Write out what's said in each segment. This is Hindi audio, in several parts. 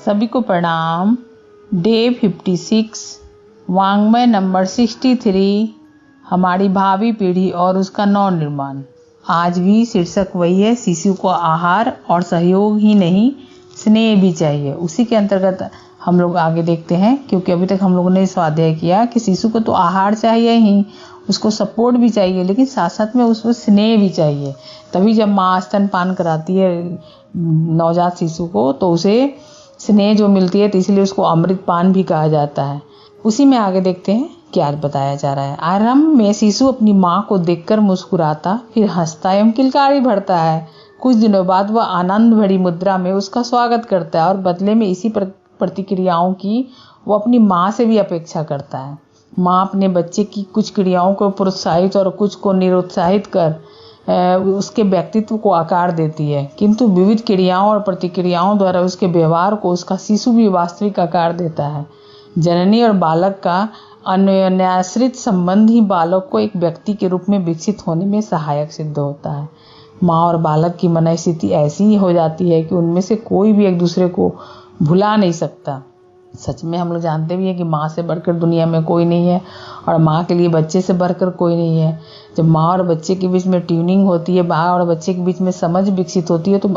सभी को प्रणाम। डे 56 वाङ्मय नंबर 63 हमारी भावी पीढ़ी और उसका नव निर्माण। आज भी शीर्षक वही है, शिशु को आहार और सहयोग ही नहीं स्नेह भी चाहिए। उसी के अंतर्गत हम लोग आगे देखते हैं, क्योंकि अभी तक हम लोगों ने स्वाध्याय किया कि शिशु को तो आहार चाहिए ही, उसको सपोर्ट भी चाहिए, लेकिन साथ साथ में उसको स्नेह भी चाहिए। तभी जब माँ स्तनपान कराती है नवजात शिशु को तो उसे स्नेह जो मिलती है, तो इसलिए उसको अमृतपान भी कहा जाता है। उसी में आगे देखते हैं क्या बताया जा रहा है। आरंभ में शिशु अपनी माँ को देखकर मुस्कुराता, फिर हंसता एवं किलकारी भरता है। कुछ दिनों बाद वह आनंद भरी मुद्रा में उसका स्वागत करता है और बदले में इसी प्रतिक्रियाओं की वो अपनी माँ से भी अपेक्षा करता है। माँ अपने बच्चे की कुछ क्रियाओं को प्रोत्साहित और कुछ को निरुत्साहित कर उसके व्यक्तित्व को आकार देती है, किंतु विविध क्रियाओं और प्रतिक्रियाओं द्वारा उसके व्यवहार को उसका शिशु भी वास्तविक आकार देता है। जननी और बालक का अन्योन्याश्रित संबंध ही बालक को एक व्यक्ति के रूप में विकसित होने में सहायक सिद्ध होता है। माँ और बालक की मन स्थिति ऐसी ही हो जाती है कि उनमें से कोई भी एक दूसरे को भुला नहीं सकता। सच में हम लोग जानते भी हैं कि माँ से बढ़कर दुनिया में कोई नहीं है और माँ के लिए बच्चे से बढ़कर कोई नहीं है। जब माँ और बच्चे के बीच में ट्यूनिंग होती है, माँ और बच्चे के बीच में समझ विकसित होती है, तो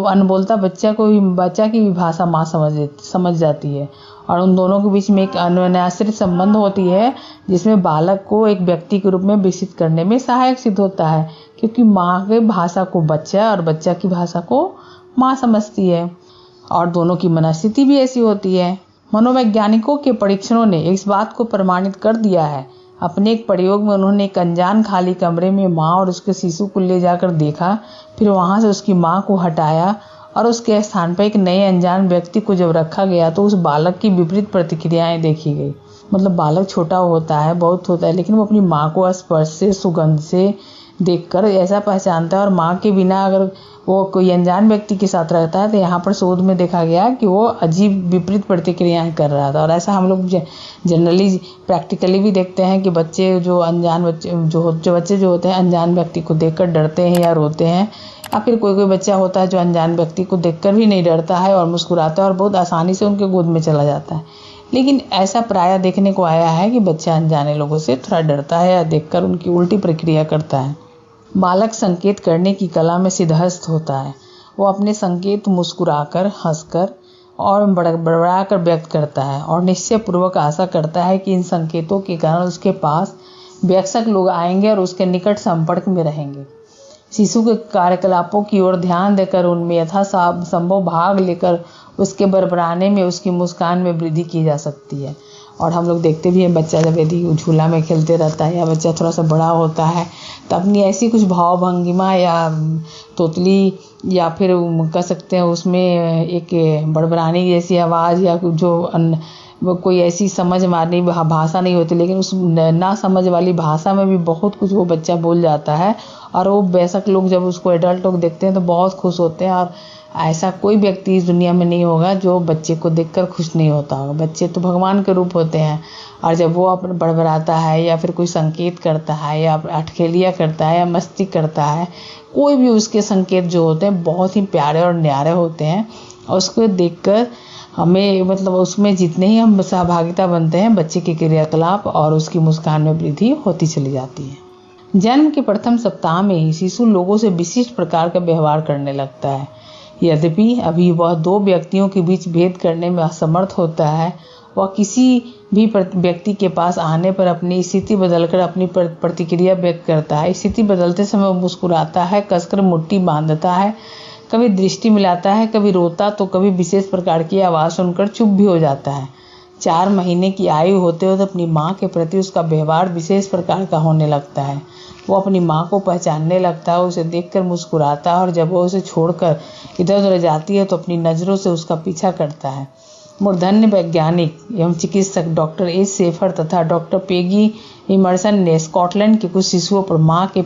अनबोलता बच्चा की भी भाषा माँ समझ जाती है और उन दोनों के बीच में एक अन्योन्याश्रित संबंध होती है, जिसमें बालक को एक व्यक्ति के रूप में विकसित करने में सहायक सिद्ध होता है, क्योंकि माँ के भाषा को बच्चा और बच्चा की भाषा को माँ समझती है और दोनों की मनस्थिति भी ऐसी होती है। मनोवैज्ञानिकों के परीक्षणों ने इस बात को प्रमाणित कर दिया है। अपने एक प्रयोग में उन्होंने एक अनजान खाली कमरे में माँ और उसके शिशु को ले जाकर देखा, फिर वहां से उसकी माँ को हटाया और उसके स्थान पर एक नए अनजान व्यक्ति को जब रखा गया तो उस बालक की विपरीत प्रतिक्रियाएं देखी गई। मतलब बालक छोटा होता है, बहुत होता है, लेकिन वो अपनी माँ को स्पर्श से, सुगंध से देखकर ऐसा पहचानता है और माँ के बिना अगर वो कोई अनजान व्यक्ति के साथ रहता है तो यहाँ पर शोध में देखा गया कि वो अजीब विपरीत प्रतिक्रियाएं कर रहा था। और ऐसा हम लोग जनरली प्रैक्टिकली भी देखते हैं कि बच्चे जो होते हैं अनजान व्यक्ति को देखकर डरते हैं या रोते हैं, या फिर कोई बच्चा होता है जो अनजान व्यक्ति को देखकर भी नहीं डरता है और मुस्कुराता है और बहुत आसानी से उनके गोद में चला जाता है। लेकिन ऐसा प्रायः देखने को आया है कि बच्चा अनजाने लोगों से थोड़ा डरता है या देखकर उनकी उल्टी प्रक्रिया करता है। बालक संकेत करने की कला में सिद्धहस्त होता है। वो अपने संकेत मुस्कुराकर, हंसकर और बड़बड़ाकर व्यक्त करता है और निश्चयपूर्वक आशा करता है कि इन संकेतों के कारण उसके पास वयस्क लोग आएंगे और उसके निकट संपर्क में रहेंगे। शिशु के कार्यकलापों की ओर ध्यान देकर उनमें यथासंभव भाग लेकर उसके बड़बड़ाने में, उसकी मुस्कान में वृद्धि की जा सकती है। और हम लोग देखते भी हैं, बच्चा जब यदि झूला में खेलते रहता है या बच्चा थोड़ा सा बड़ा होता है तो अपनी ऐसी कुछ भाव भंगिमा या तोतली या फिर कह सकते हैं उसमें एक बड़बड़ाने जैसी आवाज़ या वो कोई ऐसी समझ मारने भाषा नहीं होती, लेकिन उस ना समझ वाली भाषा में भी बहुत कुछ वो बच्चा बोल जाता है और वो वयस्क लोग जब उसको एडल्ट लोग देखते हैं तो बहुत खुश होते हैं। और ऐसा कोई व्यक्ति इस दुनिया में नहीं होगा जो बच्चे को देखकर खुश नहीं होता होगा। बच्चे तो भगवान के रूप होते हैं और जब वो अपने बड़बड़ाता है या फिर कोई संकेत करता है या अटखेलिया करता है या मस्ती करता है, कोई भी उसके संकेत जो होते हैं बहुत ही प्यारे और न्यारे होते हैं और उसको देखकर हमें उसमें जितने ही हम सहभागिता बनते हैं, बच्चे के क्रियाकलाप और उसकी मुस्कान में वृद्धि होती चली जाती है। जन्म के प्रथम सप्ताह में ही शिशु लोगों से विशिष्ट प्रकार का व्यवहार करने लगता है। यद्यपि अभी वह दो व्यक्तियों के बीच भेद करने में असमर्थ होता है, वह किसी भी व्यक्ति के पास आने पर अपनी स्थिति बदलकर अपनी प्रतिक्रिया व्यक्त करता है। स्थिति बदलते समय वह मुस्कुराता है, कसकर मुट्ठी बांधता है, कभी दृष्टि मिलाता है, कभी रोता तो कभी विशेष प्रकार की आवाज़ सुनकर चुप भी हो जाता है। 4 महीने की आयु होते होते अपनी माँ के प्रति उसका व्यवहार विशेष प्रकार का होने लगता है। वो अपनी माँ को पहचानने लगता है, उसे देखकर मुस्कुराता है और जब वो उसे छोड़कर इधर उधर जाती है तो अपनी नज़रों से उसका पीछा करता है। मूर्धन्य वैज्ञानिक एवं चिकित्सक डॉक्टर एच शेफर तथा डॉक्टर पेगी इमर्सन ने स्कॉटलैंड के कुछ शिशुओं पर माँ के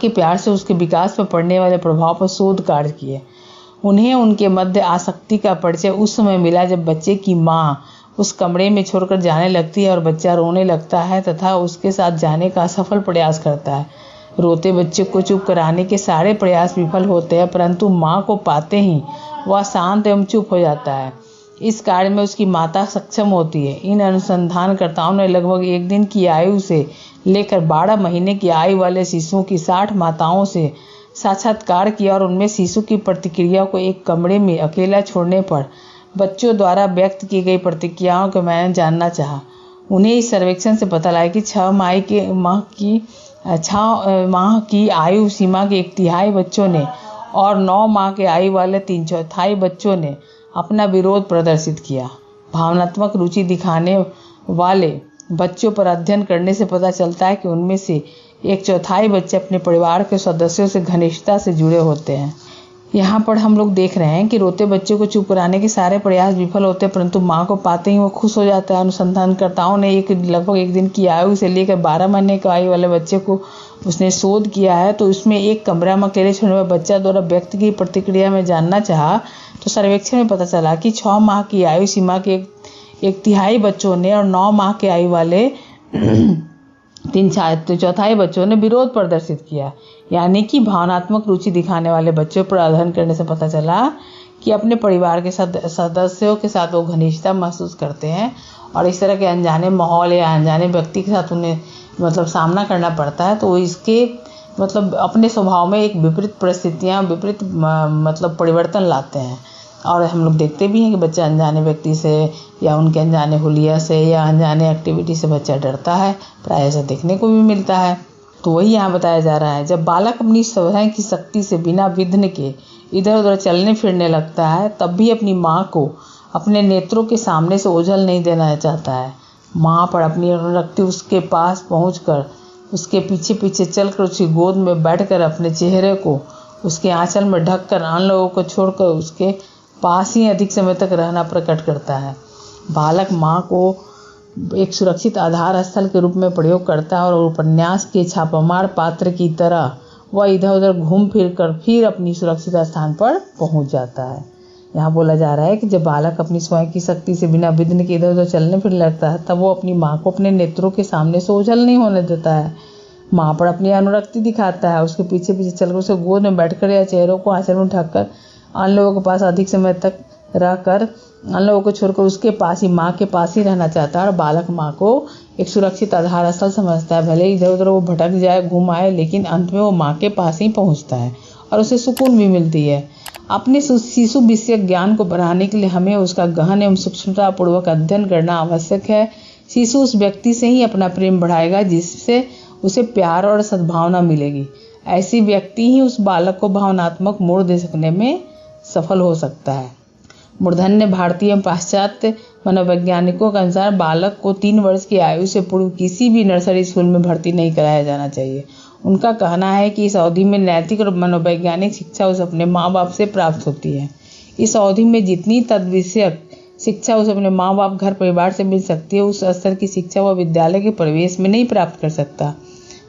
प्यार से उसके विकास पर पड़ने वाले प्रभाव पर शोध कार्य किए। उन्हें उनके मध्य आसक्ति का परिचय उस समय मिला जब बच्चे की माँ उस कमरे में छोड़कर जाने लगती है और बच्चा रोने लगता है तथा उसके साथ जाने का असफल प्रयास करता है। रोते बच्चे को चुप कराने के सारे प्रयास विफल होते हैं, परंतु माँ को पाते ही वह शांत एवं चुप हो जाता है। इस कार्य में उसकी माता सक्षम होती है। इन अनुसंधानकर्ताओं ने लगभग 1 दिन की आयु से लेकर 12 महीने की आयु वाले शिशुओं की 60 माताओं से साक्षात्कार किया और उनमें शिशु की प्रतिक्रिया को एक कमरे में अकेला छोड़ने पर बच्चों द्वारा व्यक्त की गई प्रतिक्रियाओं को मैंने जानना चाहा। उन्हें इस सर्वेक्षण से पता लगा कि 6 माह की आयु सीमा के 1/3 बच्चों ने और 9 माह के आयु वाले 3/4 बच्चों ने अपना विरोध प्रदर्शित किया। भावनात्मक रुचि दिखाने वाले बच्चों पर अध्ययन करने से पता चलता है कि उनमें से 1/4 बच्चे अपने परिवार के सदस्यों से घनिष्ठता से जुड़े होते हैं। यहाँ पर हम लोग देख रहे हैं कि रोते बच्चे को चुप कराने के सारे प्रयास विफल होते हैं, परंतु माँ को पाते ही वो खुश हो जाता है। अनुसंधानकर्ताओं ने लगभग 1 दिन की आयु से लेकर 12 महीने की आयु वाले बच्चे को उसने शोध किया है, तो उसमें एक कमरा में अकेले छोड़ने में बच्चा द्वारा व्यक्त की प्रतिक्रिया में जानना चाहा तो सर्वेक्षण में पता चला कि 6 माह की आयु सीमा के 1/3 बच्चों ने और 9 माह के आयु वाले 3/4 बच्चों ने विरोध प्रदर्शित किया। यानी कि भावनात्मक रुचि दिखाने वाले बच्चों पर अध्ययन करने से पता चला कि अपने परिवार के सदस्यों के साथ वो घनिष्ठता महसूस करते हैं और इस तरह के अनजाने माहौल या अनजाने व्यक्ति के साथ उन्हें सामना करना पड़ता है, तो इसके अपने स्वभाव में एक विपरीत परिस्थितियाँ विपरीत परिवर्तन लाते हैं। और हम लोग देखते भी हैं कि बच्चा अनजाने व्यक्ति से या उनके अनजाने हुलिया से या अनजाने एक्टिविटी से बच्चा डरता है, प्राय ऐसा देखने को भी मिलता है। तो वही यहाँ बताया जा रहा है, जब बालक अपनी स्वयं की शक्ति से बिना विघ्न के इधर उधर चलने फिरने लगता है, तब भी अपनी माँ को अपने नेत्रों के सामने से ओझल नहीं देना चाहता है। माँ पर अपनी अनुरक्ति उसके पास पहुंचकर उसके पीछे पीछे चलकर उसकी गोद में बैठकर अपने चेहरे को उसके आंचल में ढककर अन्य लोगों को छोड़कर उसके पास ही अधिक समय तक रहना प्रकट करता है। बालक माँ को एक सुरक्षित आधार स्थल के रूप में प्रयोग करता है और उपन्यास के छापामार पात्र की तरह वह इधर उधर घूम फिर कर फिर अपनी सुरक्षित स्थान पर पहुंच जाता है। यहाँ बोला जा रहा है कि जब बालक अपनी स्वयं की शक्ति से बिना विघ्न के इधर उधर चलने फिरने लगता है, तब वो अपनी माँ को अपने नेत्रों के सामने से ओझल नहीं होने देता है। माँ पर अपनी अनुरक्ति दिखाता है, उसके पीछे पीछे चलकर उसे गोद में बैठकर या चेहरों को आंचल में ढककर अन्य लोगों के पास अधिक समय तक रहकर अन्य लोगों को छोड़कर उसके पास ही माँ के पास ही रहना चाहता है। और बालक माँ को एक सुरक्षित आधार स्थल समझता है। भले इधर उधर वो भटक जाए, घूम आए, लेकिन अंत में वो माँ के पास ही पहुँचता है और उसे सुकून भी मिलती है। अपने शिशु विषयक ज्ञान को बढ़ाने के लिए हमें उसका गहन एवं सूक्ष्मतापूर्वक अध्ययन करना आवश्यक है। शिशु उस व्यक्ति से ही अपना प्रेम बढ़ाएगा जिससे उसे प्यार और सद्भावना मिलेगी। ऐसी व्यक्ति ही उस बालक को भावनात्मक मोड़ दे सकने में सफल हो सकता है। मूर्धन्य भारतीय एवं पाश्चात्य मनोवैज्ञानिकों के अनुसार बालक को 3 वर्ष की आयु से पूर्व किसी भी नर्सरी स्कूल में भर्ती नहीं कराया जाना चाहिए। उनका कहना है कि इस अवधि में नैतिक और मनोवैज्ञानिक शिक्षा उसे अपने माँ बाप से प्राप्त होती है। इस अवधि में जितनी तद्विषयक शिक्षा उसे अपने माँ बाप घर परिवार से मिल सकती है, उस स्तर की शिक्षा वह विद्यालय के प्रवेश में नहीं प्राप्त कर सकता।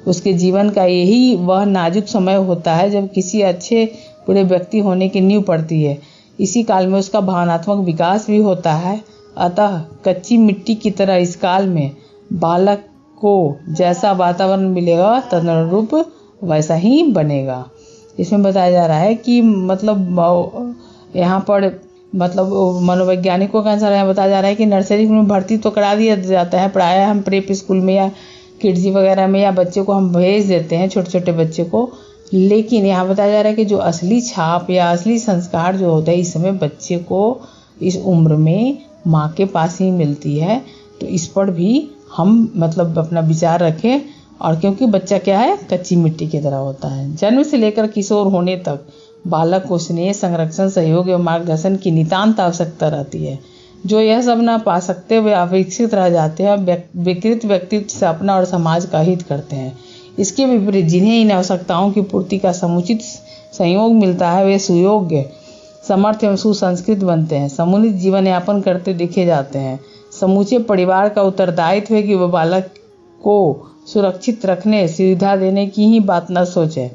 उसके जीवन का यही वह नाजुक समय होता है जब किसी अच्छे बुरे व्यक्ति होने की नींव पड़ती है। इसी काल में उसका भावनात्मक विकास भी होता है। अतः कच्ची मिट्टी की तरह इस काल में बालक को जैसा वातावरण मिलेगा तदनुरूप वैसा ही बनेगा। इसमें बताया जा रहा है कि यहाँ पर मनोवैज्ञानिकों के अनुसार यहाँ बताया जा रहा है कि नर्सरी में भर्ती तो करा दिया जाता है, प्रायः हम प्रेप स्कूल में या किड्जी वगैरह में या बच्चे को हम भेज देते हैं, छोटे छोटे बच्चे को। लेकिन यहाँ बताया जा रहा है कि जो असली छाप या असली संस्कार जो होता है इस समय बच्चे को इस उम्र में माँ के पास ही मिलती है। तो इस पर भी हम अपना विचार रखें। और क्योंकि बच्चा क्या है, कच्ची मिट्टी की तरह होता है। जन्म से लेकर किशोर होने तक बालक को स्नेह, संरक्षण, सहयोग एवं मार्गदर्शन की नितांत आवश्यकता रहती है। जो यह सब न पा सकते वे अविकसित रह जाते हैं, विकृत व्यक्तित्व से अपना और समाज का हित करते हैं। इसके विपरीत जिन्हें इन आवश्यकताओं की पूर्ति का समुचित संयोग मिलता है वे सुयोग्य, समर्थ एवं सुसंस्कृत बनते हैं, समुन्नत जीवन यापन करते देखे जाते हैं। समूचे परिवार का उत्तरदायित्व है कि वह बालक को सुरक्षित रखने, सुविधा देने की ही बात न सोचे,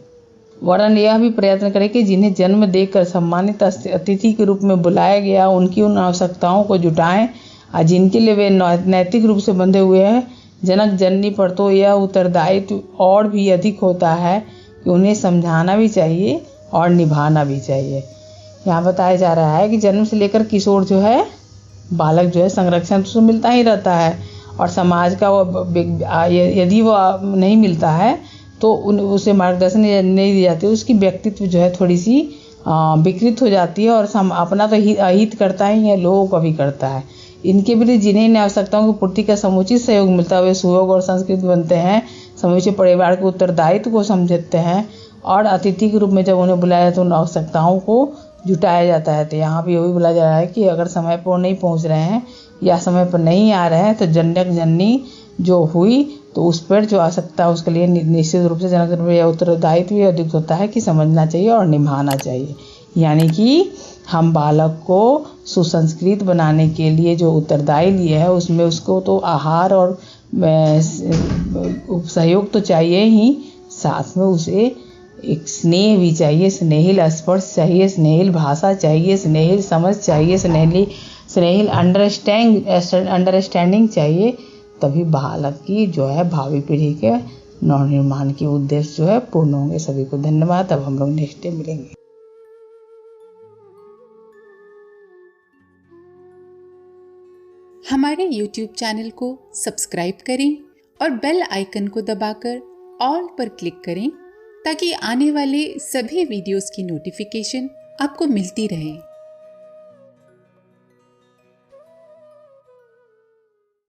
वरन यह भी प्रयत्न करे कि जिन्हें जन्म देकर सम्मानित अतिथि के रूप में बुलाया गया उनकी उन आवश्यकताओं को जुटाएं और जिनके लिए वे नैतिक रूप से बंधे हुए हैं जनक जननी पर तो यह उत्तरदायित्व और भी अधिक होता है कि उन्हें समझाना भी चाहिए और निभाना भी चाहिए। यहाँ बताया जा रहा है कि जन्म से लेकर किशोर जो है, बालक जो है, संरक्षण तो मिलता ही रहता है और समाज का यदि वो नहीं मिलता है तो उसे मार्गदर्शन नहीं दी जाती, उसकी व्यक्तित्व जो है थोड़ी सी विकृत हो जाती है और अपना तो अहित करता ही है, लोगों का भी करता है। इनके विरुद्ध जिन्हें इन आवश्यकताओं की पूर्ति का समुचित सहयोग मिलता है वे सुयोग और संस्कृत बनते हैं, समूचे परिवार के उत्तरदायित्व को समझते हैं और अतिथि के रूप में जब उन्हें बुलाया तो उन आवश्यकताओं को जुटाया जाता है। तो यहाँ भी वही बोला जा रहा है कि अगर समय पर नहीं पहुँच रहे हैं या समय पर नहीं आ रहे हैं तो जनक जननी जो हुई तो उस पर जो आवश्यकता है उसके लिए निश्चित रूप से जनक जननी या उत्तरदायित्व भी अधिक होता है कि समझना चाहिए और निभाना चाहिए। यानी कि हम बालक को सुसंस्कृत बनाने के लिए जो उत्तरदायी लिए है उसमें उसको तो आहार और सहयोग तो चाहिए ही, साथ में उसे एक स्नेह भी चाहिए, स्नेहिल स्पर्श चाहिए, स्नेहिल भाषा चाहिए, स्नेहिल समझ चाहिए, स्नेहिल अंडरस्टैंडिंग चाहिए। तभी बालक की जो है भावी पीढ़ी के नवनिर्माण के उद्देश्य जो है पूर्ण होंगे। सभी को धन्यवाद। अब हम लोग नेक्स्ट डे मिलेंगे। हमारे YouTube चैनल को सब्सक्राइब करें और बेल आइकन को दबाकर ऑल पर क्लिक करें ताकि आने वाले सभी वीडियोस की नोटिफिकेशन आपको मिलती रहे।